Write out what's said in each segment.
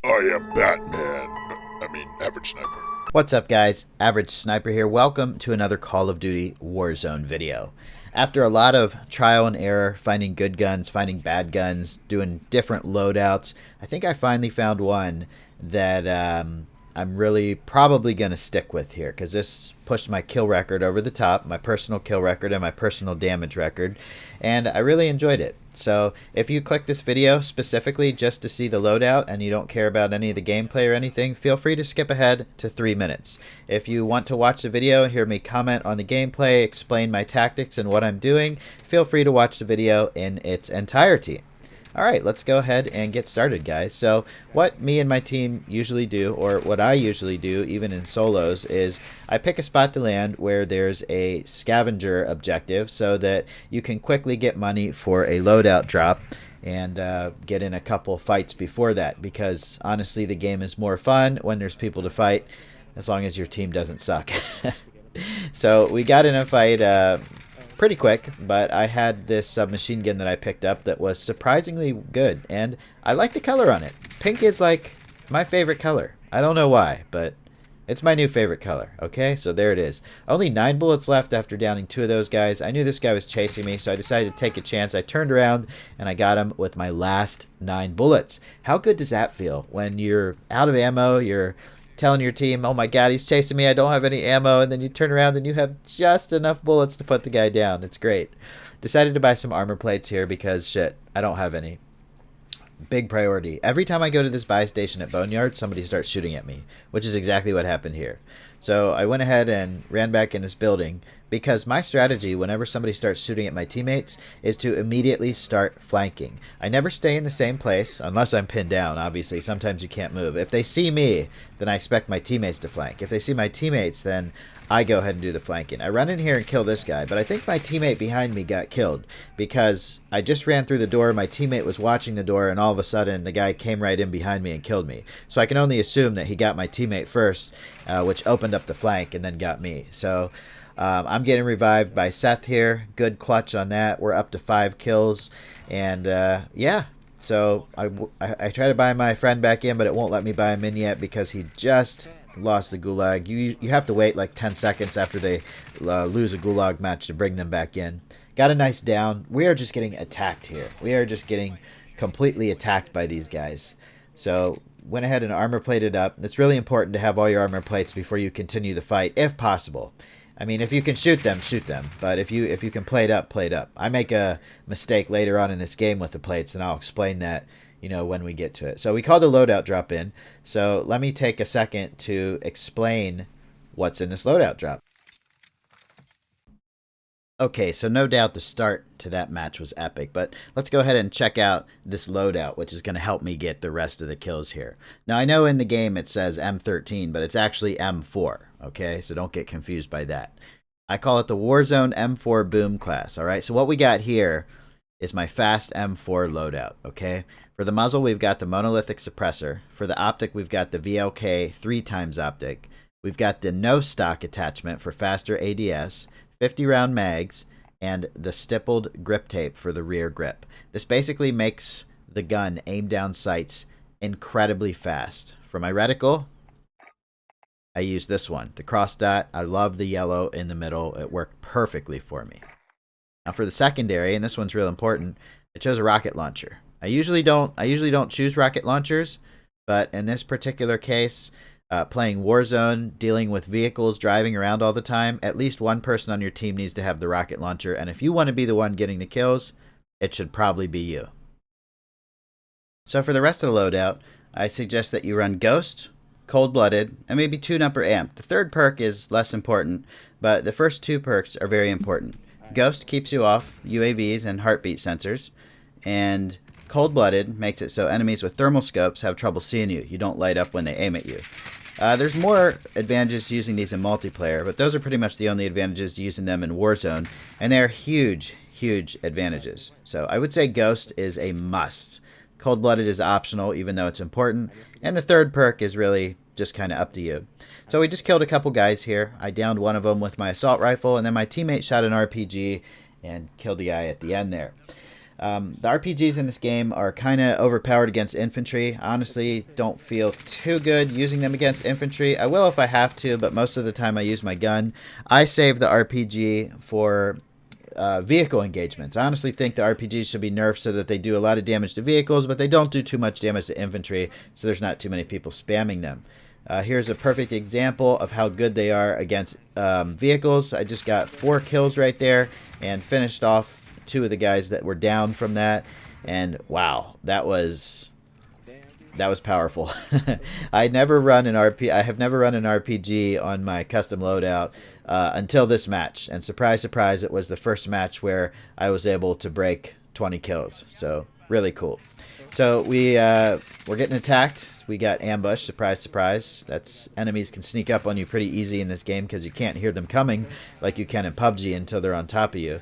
I am Batman. Average Sniper. What's up, guys? Average Sniper here. Welcome to another Call of Duty Warzone video. After a lot of trial and error, finding good guns, finding bad guns, doing different loadouts, I think I finally found one that I'm really probably going to stick with here, because this pushed my kill record over the top, my personal kill record and my personal damage record, and I really enjoyed it. So if you click this video specifically just to see the loadout and you don't care about any of the gameplay or anything, feel free to skip ahead to 3 minutes. If you want to watch the video and hear me comment on the gameplay, explain my tactics and what I'm doing, feel free to watch the video in its entirety. Alright, let's go ahead and get started, guys. So what me and my team usually do, or what I usually do even in solos, is I pick a spot to land where there's a scavenger objective so that you can quickly get money for a loadout drop and get in a couple fights before that, because honestly the game is more fun when there's people to fight, as long as your team doesn't suck. So we got in a fight pretty quick, but I had this submachine gun that I picked up that was surprisingly good, and I like the color on it. Pink is like my favorite color. I don't know why, but it's my new favorite color. Okay, so there it is. Only 9 bullets left after downing 2 of those guys. I knew this guy was chasing me, so I decided to take a chance. I turned around and I got him with my last 9 bullets. How good does that feel when you're out of ammo, you're telling your team, oh my god, he's chasing me, I don't have any ammo, and then you turn around and you have just enough bullets to put the guy down. It's great. Decided to buy some armor plates here because shit, I don't have any. Big priority. Every time I go to this buy station at Boneyard, somebody starts shooting at me, which is exactly what happened here. So I went ahead and ran back in this building, because my strategy whenever somebody starts shooting at my teammates is to immediately start flanking. I never stay in the same place unless I'm pinned down, obviously. Sometimes you can't move. If they see me, then I expect my teammates to flank. If they see my teammates, then I go ahead and do the flanking. I run in here and kill this guy, but I think my teammate behind me got killed because I just ran through the door, my teammate was watching the door, and all of a sudden the guy came right in behind me and killed me. So I can only assume that he got my teammate first, which opened up the flank and then got me. So I'm getting revived by Seth here. Good clutch on that. We're up to 5 kills. And yeah, so I try to buy my friend back in, but it won't let me buy him in yet because he just lost the gulag. You have to wait like 10 seconds after they lose a gulag match to bring them back in. Got a nice down. We are just getting attacked here. We are just getting completely attacked by these guys. So went ahead and armor plated up. It's really important to have all your armor plates before you continue the fight, if possible. I mean, if you can shoot them, shoot them. But if you can play it up, play it up. I make a mistake later on in this game with the plates, and I'll explain that, you know, when we get to it. So we called a loadout drop in. So let me take a second to explain what's in this loadout drop. Okay, so no doubt the start to that match was epic, but let's go ahead and check out this loadout, which is going to help me get the rest of the kills here. Now, I know in the game it says M13, but it's actually M4, okay? So don't get confused by that. I call it the Warzone M4 Boom class, all right? So what we got here is my fast M4 loadout, okay? For the muzzle, we've got the monolithic suppressor. For the optic, we've got the VLK 3x optic. We've got the no stock attachment for faster ADS, 50-round mags, and the stippled grip tape for the rear grip. This basically makes the gun aim down sights incredibly fast. For my reticle, I use this one, the cross dot. I love the yellow in the middle. It worked perfectly for me. Now for the secondary, and this one's real important, I chose a rocket launcher. I usually don't choose rocket launchers, but in this particular case, playing Warzone, dealing with vehicles, driving around all the time, at least one person on your team needs to have the rocket launcher, and if you want to be the one getting the kills, it should probably be you. So for the rest of the loadout, I suggest that you run Ghost, Cold-Blooded, and maybe tune up or amp. The third perk is less important, but the first 2 perks are very important. Ghost keeps you off UAVs and heartbeat sensors, and Cold-Blooded makes it so enemies with thermal scopes have trouble seeing you. You don't light up when they aim at you. There's more advantages to using these in multiplayer, but those are pretty much the only advantages to using them in Warzone, and they're huge, huge advantages. So I would say Ghost is a must. Cold-Blooded is optional, even though it's important, and the third perk is really just kind of up to you. So we just killed a couple guys here. I downed one of them with my assault rifle, and then my teammate shot an RPG and killed the guy at the end there. The RPGs in this game are kind of overpowered against infantry. Honestly, don't feel too good using them against infantry. I will if I have to, but most of the time I use my gun. I save the RPG for vehicle engagements. I honestly think the RPGs should be nerfed so that they do a lot of damage to vehicles, but they don't do too much damage to infantry, so there's not too many people spamming them. Here's a perfect example of how good they are against vehicles. I just got 4 kills right there and finished off 2 of the guys that were down from that, and wow, that was powerful. I have never run an RPG on my custom loadout until this match, and surprise, surprise, it was the first match where I was able to break 20 kills. So really cool. So we're getting attacked. We got ambushed. Surprise, surprise. Enemies can sneak up on you pretty easy in this game because you can't hear them coming like you can in PUBG until they're on top of you.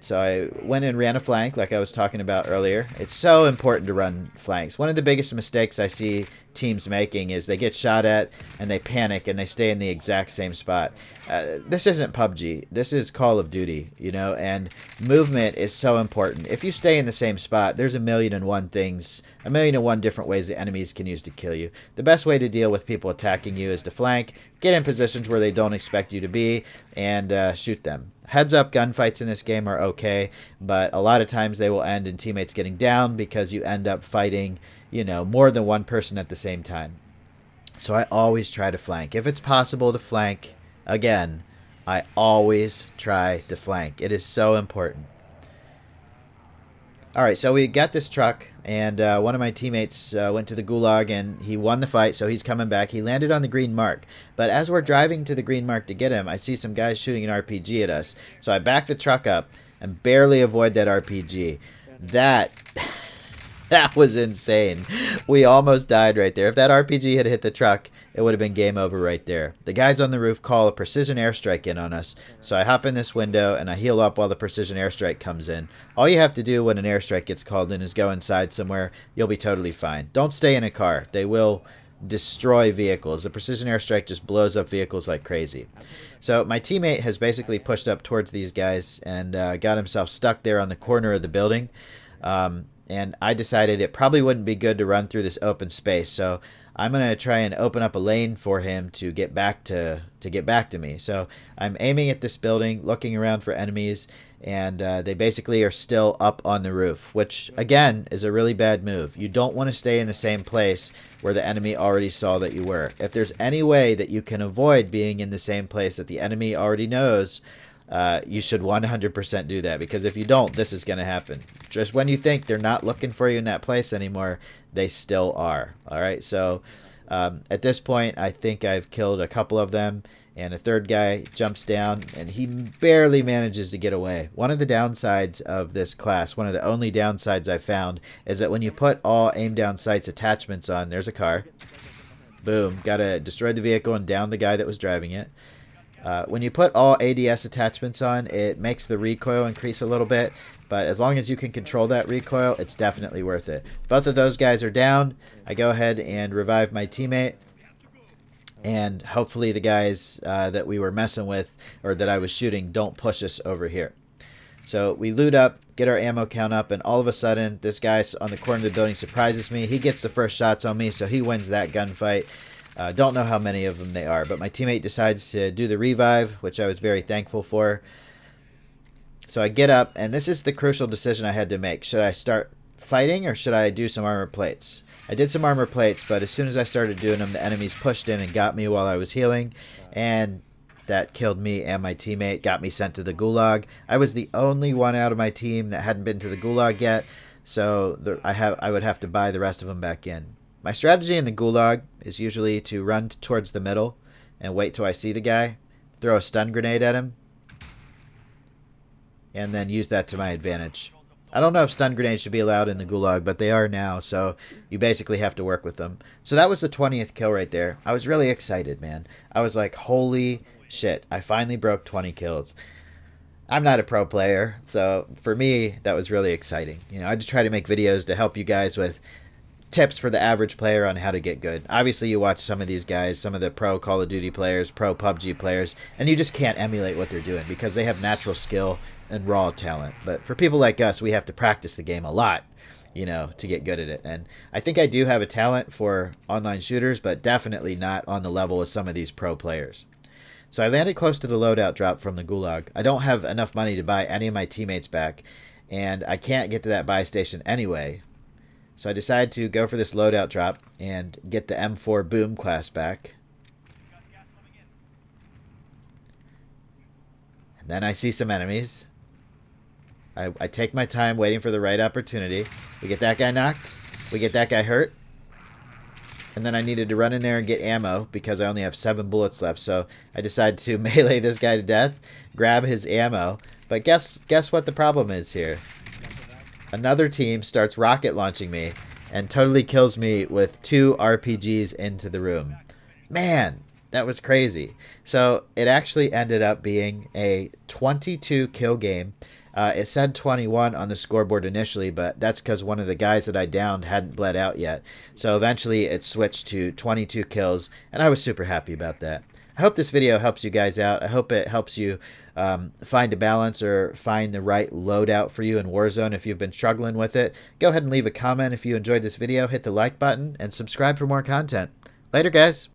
So I went and ran a flank like I was talking about earlier. It's so important to run flanks. One of the biggest mistakes I see teams making is they get shot at and they panic and they stay in the exact same spot. This isn't PUBG. This is Call of Duty, you know, and movement is so important. If you stay in the same spot, there's a million and one different ways the enemies can use to kill you. The best way to deal with people attacking you is to flank, get in positions where they don't expect you to be, and shoot them. Heads-up gunfights in this game are okay, but a lot of times they will end in teammates getting down because you end up fighting, you know, more than one person at the same time. So I always try to flank. If it's possible to flank, again, I always try to flank. It is so important. All right, so we got this truck, and one of my teammates went to the gulag, and he won the fight, so he's coming back. He landed on the green mark, but as we're driving to the green mark to get him, I see some guys shooting an RPG at us. So I back the truck up and barely avoid that RPG. That was insane. We almost died right there. If that RPG had hit the truck, it would have been game over right there. The guys on the roof call a precision airstrike in on us. So I hop in this window and I heal up while the precision airstrike comes in. All you have to do when an airstrike gets called in is go inside somewhere. You'll be totally fine. Don't stay in a car. They will destroy vehicles. The precision airstrike just blows up vehicles like crazy. So my teammate has basically pushed up towards these guys and got himself stuck there on the corner of the building. And I decided it probably wouldn't be good to run through this open space. So I'm going to try and open up a lane for him to get back to me. So I'm aiming at this building, looking around for enemies, and they basically are still up on the roof, which, again, is a really bad move. You don't want to stay in the same place where the enemy already saw that you were. If there's any way that you can avoid being in the same place that the enemy already knows, you should 100% do that, because if you don't, this is going to happen. Just when you think they're not looking for you in that place anymore, they still are. All right, so at this point, I think I've killed a couple of them, and a third guy jumps down, and he barely manages to get away. One of the downsides of this class, one of the only downsides I found, is that when you put all aim down sights attachments on, there's a car. Boom, gotta destroy the vehicle and down the guy that was driving it. When you put all ADS attachments on, it makes the recoil increase a little bit, but as long as you can control that recoil, it's definitely worth it. Both of those guys are down. I go ahead and revive my teammate, and hopefully the guys that we were messing with, or that I was shooting, don't push us over here. So we loot up, get our ammo count up, and all of a sudden, this guy on the corner of the building surprises me. He gets the first shots on me, so he wins that gunfight. Don't know how many of them they are, but my teammate decides to do the revive, which I was very thankful for. So I get up, and this is the crucial decision I had to make. Should I start fighting, or should I do some armor plates? I did some armor plates, but as soon as I started doing them, the enemies pushed in and got me while I was healing, and that killed me and my teammate, got me sent to the gulag. I was the only one out of my team that hadn't been to the gulag yet, so I would have to buy the rest of them back in. My strategy in the gulag is usually to run towards the middle and wait till I see the guy, throw a stun grenade at him, and then use that to my advantage. I don't know if stun grenades should be allowed in the gulag, but they are now, so you basically have to work with them. So that was the 20th kill right there. I was really excited, man. I was like, holy shit, I finally broke 20 kills. I'm not a pro player, so for me, that was really exciting. You know, I just try to make videos to help you guys with tips for the average player on how to get good. Obviously, you watch some of these guys, some of the pro Call of Duty players, pro PUBG players, and you just can't emulate what they're doing because they have natural skill and raw talent. But for people like us, we have to practice the game a lot, to get good at it. And I think I do have a talent for online shooters, but definitely not on the level of some of these pro players. So I landed close to the loadout drop from the Gulag. I don't have enough money to buy any of my teammates back, and I can't get to that buy station anyway. So I decided to go for this loadout drop and get the M4 Boom class back. And then I see some enemies. I take my time waiting for the right opportunity. We get that guy knocked. We get that guy hurt. And then I needed to run in there and get ammo because I only have 7 bullets left. So I decided to melee this guy to death, grab his ammo. But guess what the problem is here? Another team starts rocket launching me and totally kills me with 2 RPGs into the room. Man, that was crazy. So it actually ended up being a 22 kill game. It said 21 on the scoreboard initially, but that's because one of the guys that I downed hadn't bled out yet. So eventually it switched to 22 kills, and I was super happy about that. I hope this video helps you guys out. I hope it helps you find a balance or find the right loadout for you in Warzone. If you've been struggling with it, go ahead and leave a comment if you enjoyed this video. Hit the like button and subscribe for more content. Later, guys.